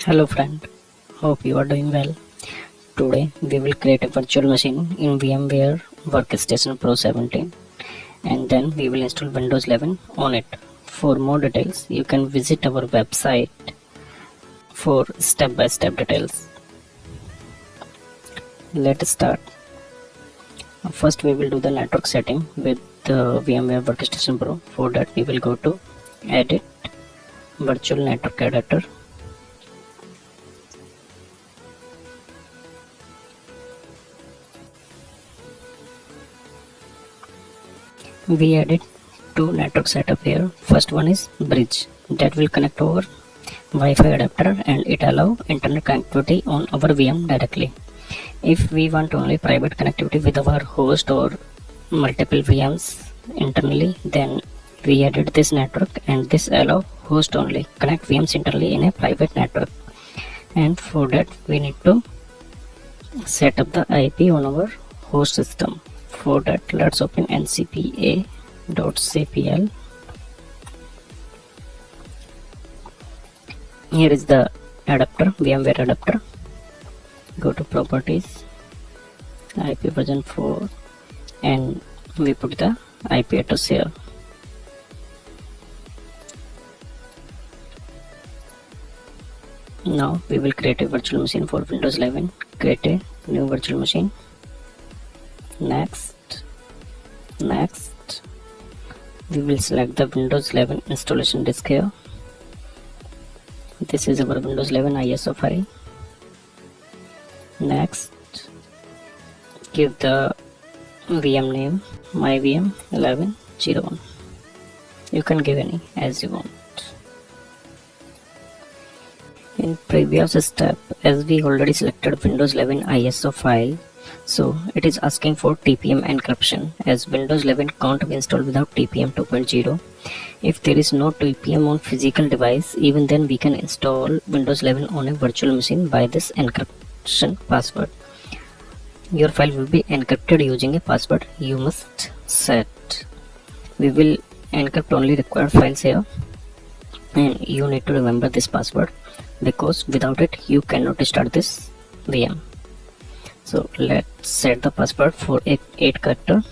Hello friend, hope you are doing well. Today we will create a virtual machine in VMware Workstation Pro 17 and then we will install Windows 11 on it. For more details you can visit our website for step-by-step details. Let's start. First we will do the network setting with the VMware Workstation Pro. For that we will go to Edit, Virtual Network Adapter. We added two network setup here. First one is bridge that will connect over Wi-Fi adapter and it allow internet connectivity on our VM directly. If we want only private connectivity with our host or multiple VMs internally, then we added this network, and this allow host only connect VMs internally in a private network. And for that we need to set up the IP on our host system. For that let's open ncpa.cpl. Here is the adapter, VMware adapter. Go to properties, IP version 4, and we put the IP address here. Now we will create a virtual machine for Windows 11. Create a new virtual machine. Next, we will select the Windows 11 installation disk here. This is our Windows 11 ISO file. Next, give the VM name myVM 1101. You can give any as you want. In previous step, as we already selected Windows 11 ISO file, so it is asking for TPM encryption, as Windows 11 can't be installed without TPM 2.0. If there is no TPM on physical device, even then we can install Windows 11 on a virtual machine by this encryption password. Your file will be encrypted using a password you must set. We will encrypt only required files here, and you need to remember this password because without it you cannot start this VM. So let's set the password for 8 character.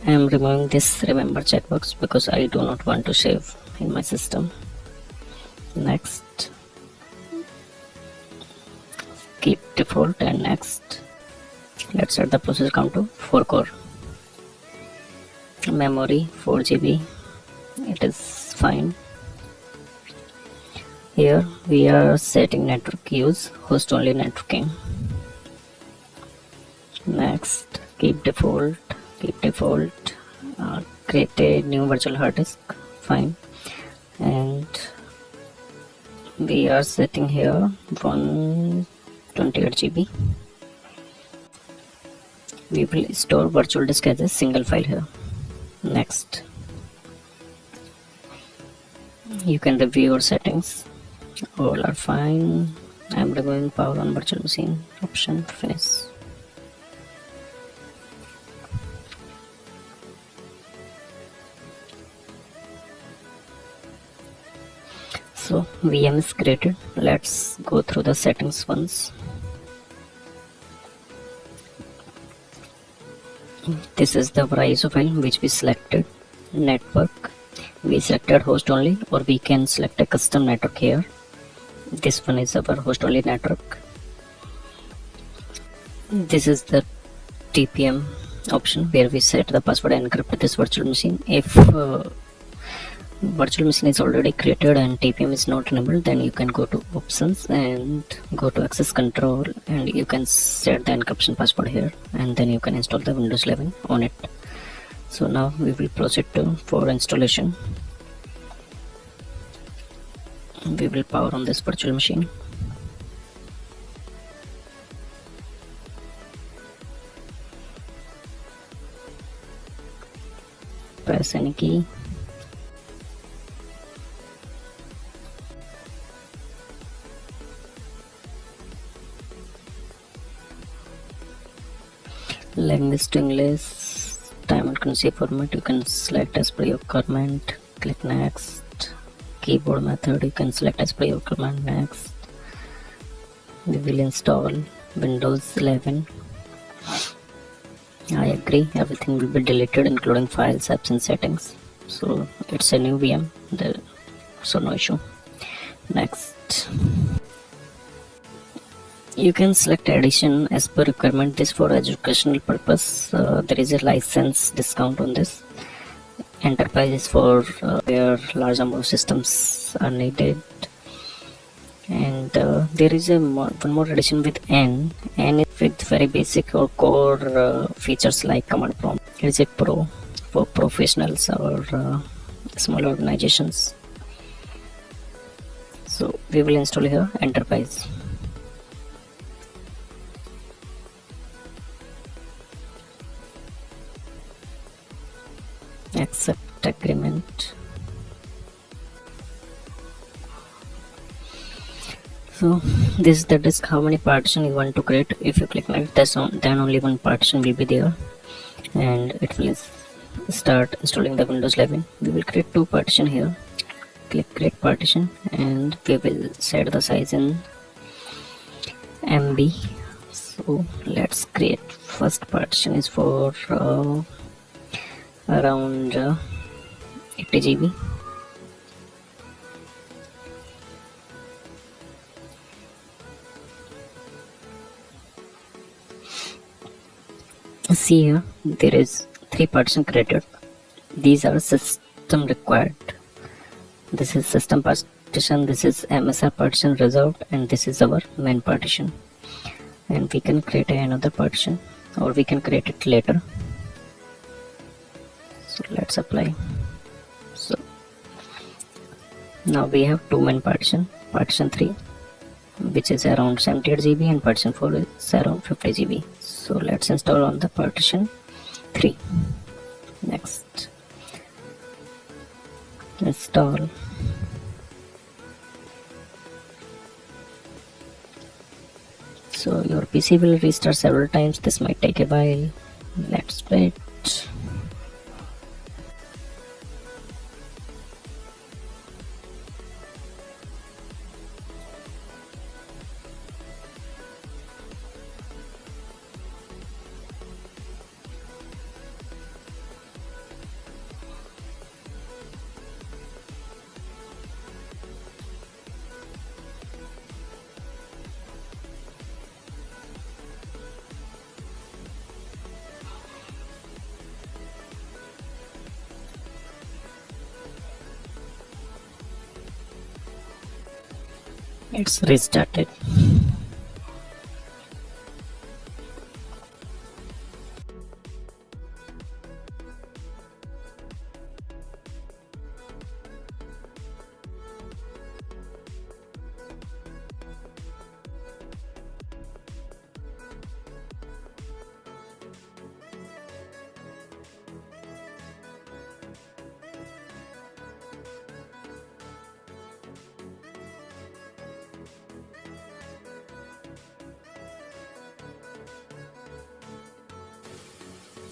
I am removing this remember checkbox because I do not want to save in my system. Next, keep default, and next let's set the process count to 4 core. Memory 4 GB, it is fine. Here we are setting network use host only networking. Next, keep default. Create a new virtual hard disk, fine. And we are setting here 128 GB. We will store virtual disk as a single file here. Next, you can review your settings. All are fine. I am removing power on virtual machine option. Finish. So VM is created. Let's go through the settings once. This is the ISO file which we selected. Network, we selected host only, or we can select a custom network here. This one is our host only network. This is the TPM option where we set the password and encrypt this virtual machine. If virtual machine is already created and TPM is not enabled, then you can go to options and go to access control, and you can set the encryption password here, and then you can install the Windows 11 on it. So now we will proceed for installation. We will power on this virtual machine. Press any key. Language to English, time and currency format you can select as per your requirement. Click next. keyboard method, you can select as per your command. Next, we will install Windows 11. I agree, everything will be deleted including files, apps and settings. So it's a new VM, so no issue. Next, you can select edition as per requirement. This for educational purpose. There is a license discount on this. Enterprise is for where large number of systems are needed. And there is one more addition with N. N is with very basic or core features like command prompt. It is a pro for professionals or small organizations. So we will install here Enterprise. Accept agreement. So this is the disk, how many partition you want to create. If you click like this, then only one partition will be there and it will start installing the Windows 11. We will create two partition here. Click create partition and we will set the size in MB. So let's create first partition is for around 80 GB. See here, there is 3 partition created. These are system required. This is system partition, this is MSR partition reserved, and this is our main partition. And we can create another partition or we can create it later. So let's apply. So now we have two main partition 3 which is around 78 GB and partition 4 is around 50 GB. So let's install on the partition 3. Next, install. So your PC will restart several times. This might take a while. Let's wait. It's restarted.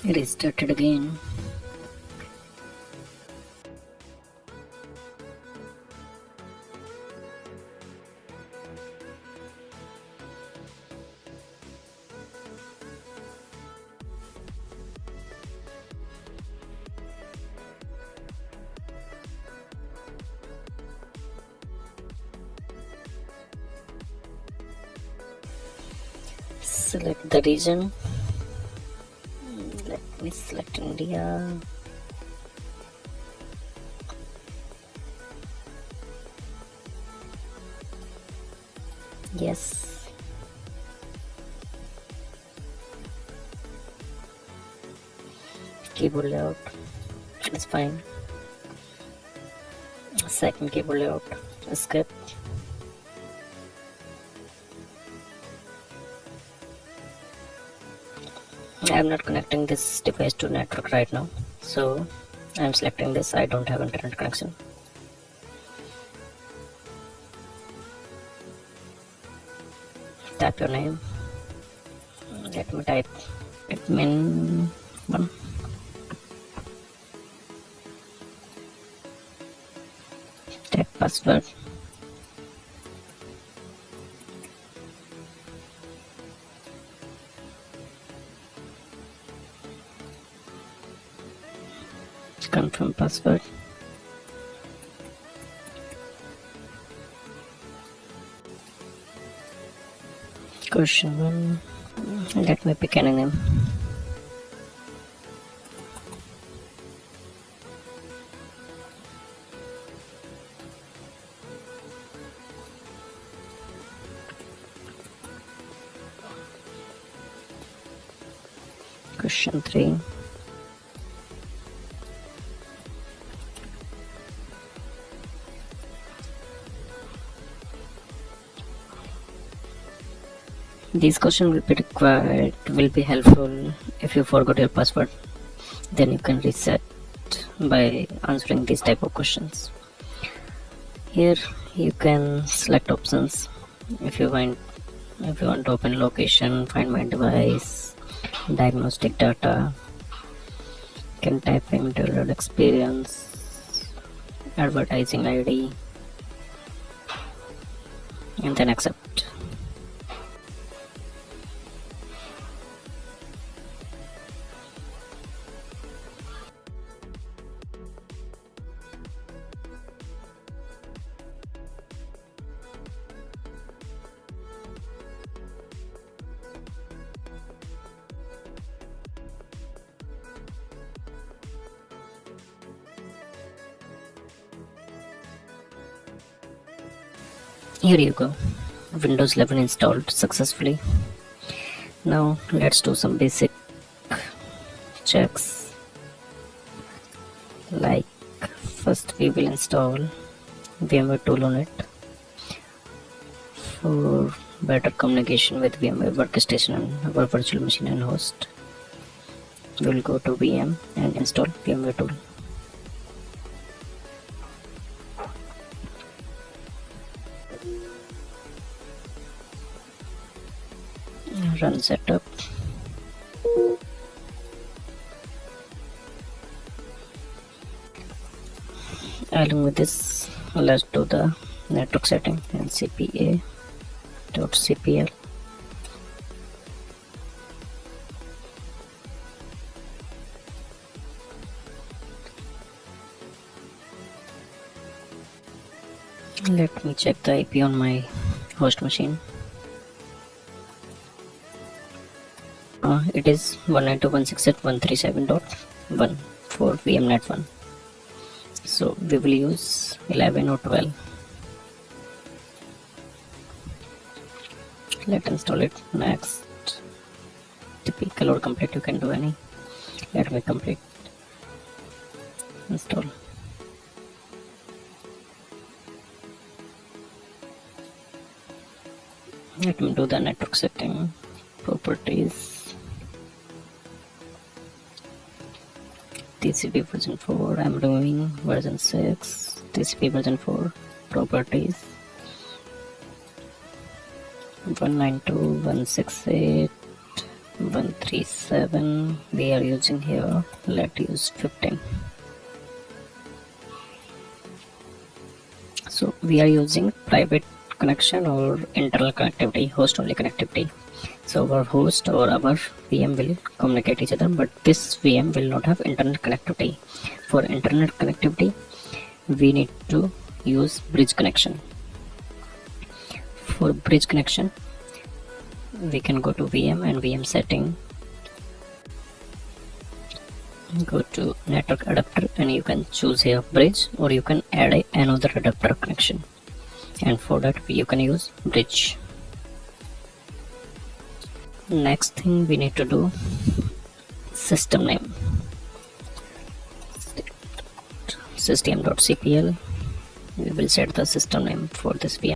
Restarted again. Select the region. Let me select India. Yes. Keyboard layout. It's fine. Second keyboard layout. Escape. I am not connecting this device to network right now, so I am selecting this. I don't have internet connection. Type your name. Let me type admin 1. Type password. Confirm password. Question 1. Let me pick any name. Question 3. These questions will be helpful if you forgot your password. Then you can reset by answering these type of questions. Here you can select options. If you want to open location, find my device, diagnostic data, you can type in download experience, advertising ID, and then accept. Here you go, Windows 11 installed successfully. Now let's do some basic checks. Like, first we will install VMware tool on it for better communication with VMware Workstation and our virtual machine and host. We will go to VM and install VMware tool. Run setup. Along with this, let's do the network setting and cpa.cpl. Let me check the IP on my host machine. It is 192.168.137.1 for VMnet 1. So we will use 11 or 12. Let's install it. Next, typical or complete, you can do any. Let me complete. Install. Let me do the network setting. Properties. TCP version 4, I'm doing version 6, TCP version 4, properties 192.168.137, we are using here, let's use 15. So we are using private connection or internal connectivity, host only connectivity. So our host or our VM will communicate each other, but this VM will not have internet connectivity. For internet connectivity, we need to use bridge connection. For bridge connection, we can go to VM and VM setting. Go to network adapter and you can choose here bridge, or you can add another adapter connection. And for that, you can use bridge. Next thing we need to do, system name. System.cpl. We will set the system name for this VM.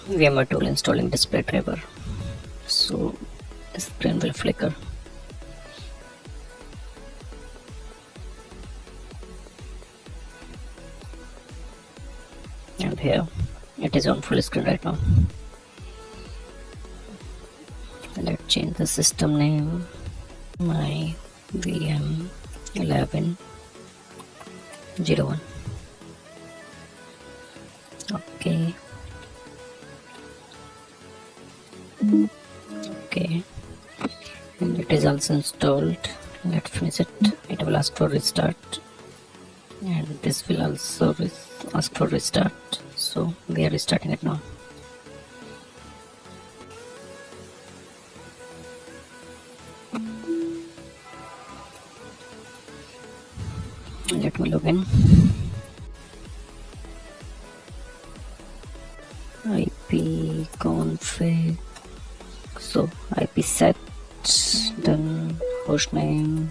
VMware tool installing display driver. So screen will flicker. And here it is on full screen right now. Let's change the system name. My VM 11 01. Okay. Okay, and it is also installed. Let's finish it. It will ask for restart, and this will also ask for restart, so we are restarting it now. Let me log in. IP config, so IP set, then hostname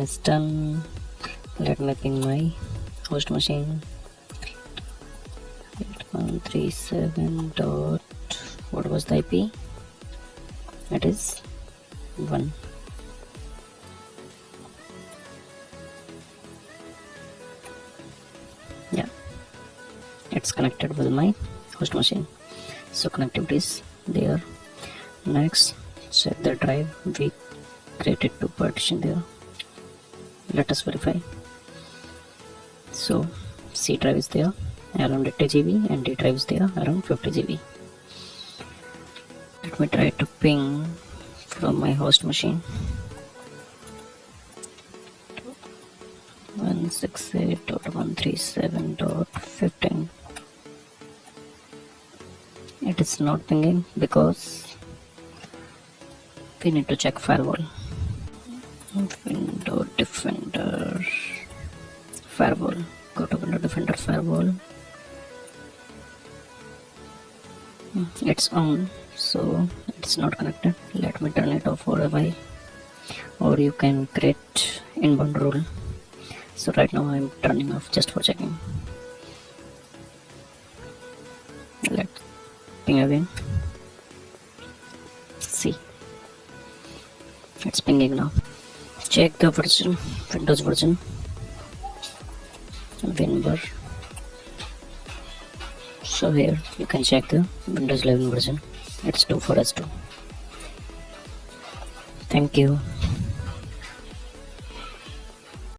is done. Let me ping my host machine. 8137 dot, what was the IP? It is 1. Yeah, it's connected with my host machine, so connectivity is there. Next, check the drive. We created 2 partition there. Let us verify. So C drive is there around 80 GB and D drive is there around 50 GB. Let me try to ping from my host machine. 168.137.15. It is not pinging because we need to check firewall. Window Defender firewall. Go to Window Defender firewall. It's on, so it's not connected. Let me turn it off for a while, or you can create inbound rule. So right now I'm turning off just for checking. Let's ping again. See, it's pinging now. Check the version, Windows version, VMware. So here you can check the Windows 11 version. It's 2 for us too. Thank you.